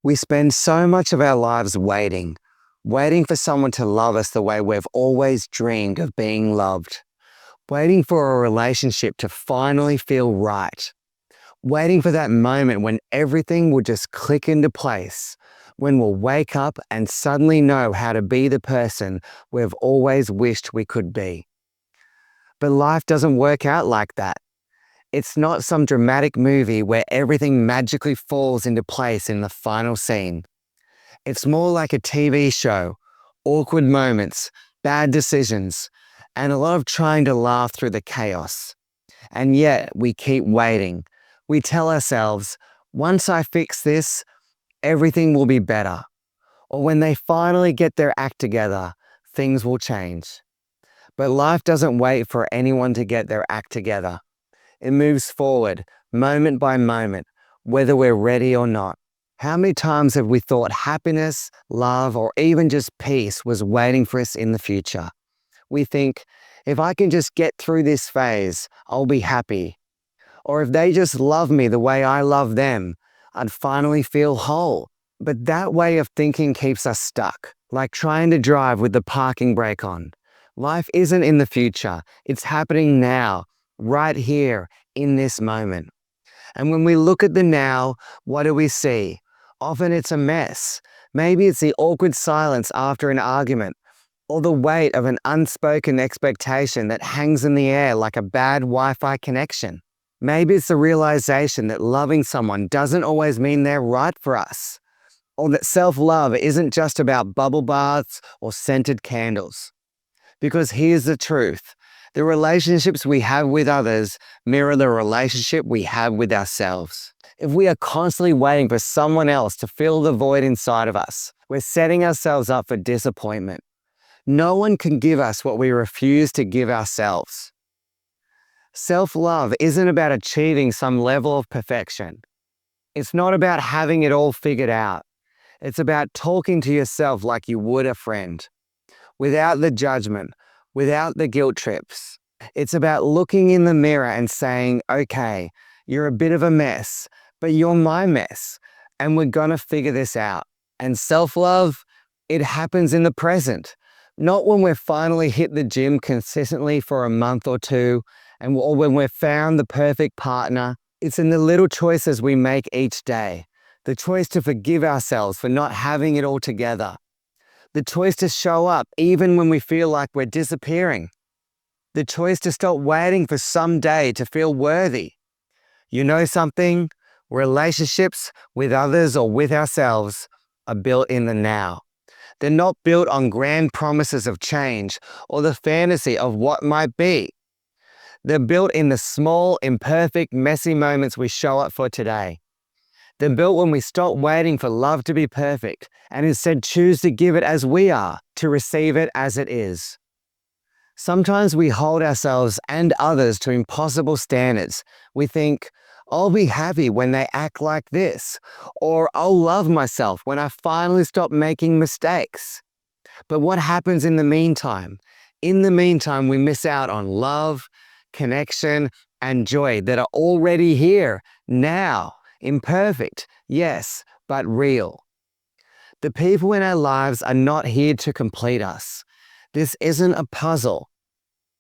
We spend so much of our lives waiting for someone to love us the way we've always dreamed of being loved, waiting for a relationship to finally feel right, waiting for that moment when everything will just click into place, when we'll wake up and suddenly know how to be the person we've always wished we could be. But life doesn't work out like that. It's not some dramatic movie where everything magically falls into place in the final scene. It's more like a TV show, awkward moments, bad decisions, and a lot of trying to laugh through the chaos. And yet we keep waiting. We tell ourselves, once I fix this, everything will be better. Or when they finally get their act together, things will change. But life doesn't wait for anyone to get their act together. It moves forward, moment by moment, whether we're ready or not. How many times have we thought happiness, love, or even just peace was waiting for us in the future? We think, if I can just get through this phase, I'll be happy. Or if they just love me the way I love them, I'd finally feel whole. But that way of thinking keeps us stuck, like trying to drive with the parking brake on. Life isn't in the future, it's happening now, right here, in this moment. And when we look at the now, what do we see? Often it's a mess. Maybe it's the awkward silence after an argument, or the weight of an unspoken expectation that hangs in the air like a bad Wi-Fi connection. Maybe it's the realization that loving someone doesn't always mean they're right for us, or that self-love isn't just about bubble baths or scented candles. Because here's the truth. The relationships we have with others mirror the relationship we have with ourselves. If we are constantly waiting for someone else to fill the void inside of us, we're setting ourselves up for disappointment. No one can give us what we refuse to give ourselves. Self-love isn't about achieving some level of perfection. It's not about having it all figured out. It's about talking to yourself like you would a friend, without the judgment, without the guilt trips. It's about looking in the mirror and saying, okay, you're a bit of a mess, but you're my mess, and we're gonna figure this out. And self-love, it happens in the present, not when we've finally hit the gym consistently for a month or two, or when we've found the perfect partner. It's in the little choices we make each day. The choice to forgive ourselves for not having it all together. The choice to show up even when we feel like we're disappearing. The choice to stop waiting for some day to feel worthy. You know something? Relationships with others or with ourselves are built in the now. They're not built on grand promises of change or the fantasy of what might be. They're built in the small, imperfect, messy moments we show up for today. They're built when we stop waiting for love to be perfect and instead choose to give it as we are, to receive it as it is. Sometimes we hold ourselves and others to impossible standards. We think, I'll be happy when they act like this, or I'll love myself when I finally stop making mistakes. But what happens in the meantime? In the meantime, we miss out on love, connection, and joy that are already here, now. Imperfect, yes, but real. The people in our lives are not here to complete us. This isn't a puzzle.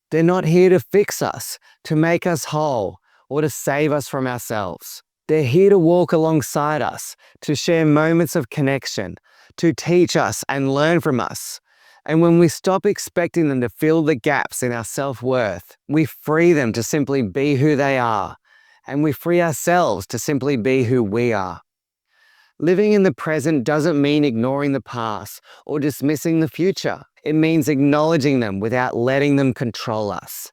They're not here to fix us, to make us whole, or to save us from ourselves. They're here to walk alongside us, to share moments of connection, to teach us and learn from us. And when we stop expecting them to fill the gaps in our self-worth, we free them to simply be who they are. And we free ourselves to simply be who we are. Living in the present doesn't mean ignoring the past or dismissing the future. It means acknowledging them without letting them control us.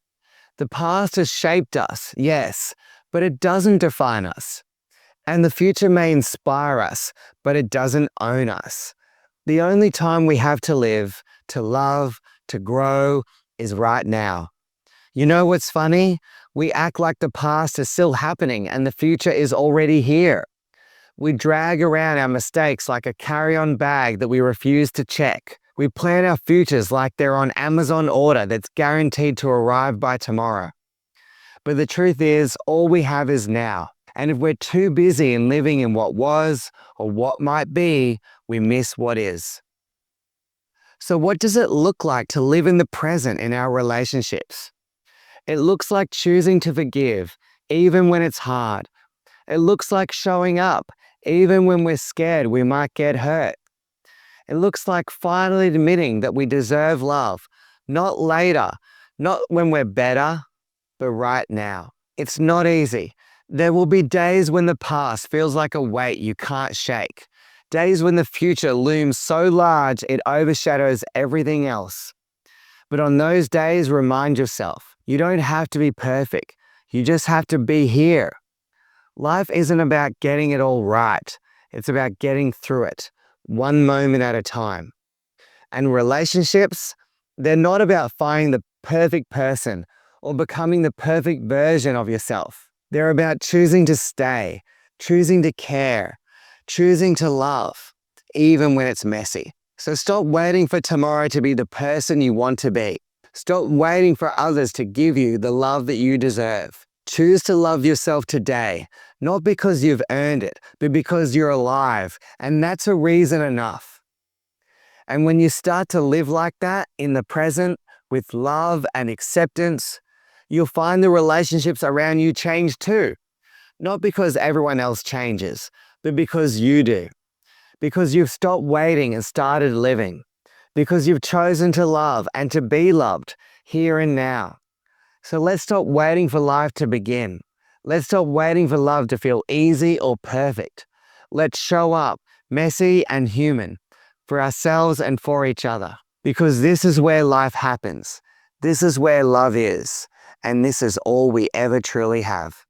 The past has shaped us, yes, but it doesn't define us. And the future may inspire us, but it doesn't own us. The only time we have to live, to love, to grow is right now. You know what's funny? We act like the past is still happening and the future is already here. We drag around our mistakes like a carry-on bag that we refuse to check. We plan our futures like they're on Amazon order that's guaranteed to arrive by tomorrow. But the truth is, all we have is now. And if we're too busy in living in what was or what might be, we miss what is. So what does it look like to live in the present in our relationships? It looks like choosing to forgive, even when it's hard. It looks like showing up, even when we're scared we might get hurt. It looks like finally admitting that we deserve love, not later, not when we're better, but right now. It's not easy. There will be days when the past feels like a weight you can't shake. Days when the future looms so large it overshadows everything else. But on those days, remind yourself, you don't have to be perfect. You just have to be here. Life isn't about getting it all right. It's about getting through it, one moment at a time. And relationships, they're not about finding the perfect person or becoming the perfect version of yourself. They're about choosing to stay, choosing to care, choosing to love, even when it's messy. So stop waiting for tomorrow to be the person you want to be. Stop waiting for others to give you the love that you deserve. Choose to love yourself today, not because you've earned it, but because you're alive, and that's a reason enough. And when you start to live like that in the present, with love and acceptance, you'll find the relationships around you change too. Not because everyone else changes, but because you do. Because you've stopped waiting and started living. Because you've chosen to love and to be loved here and now. So let's stop waiting for life to begin. Let's stop waiting for love to feel easy or perfect. Let's show up, messy and human, for ourselves and for each other. Because this is where life happens. This is where love is. And this is all we ever truly have.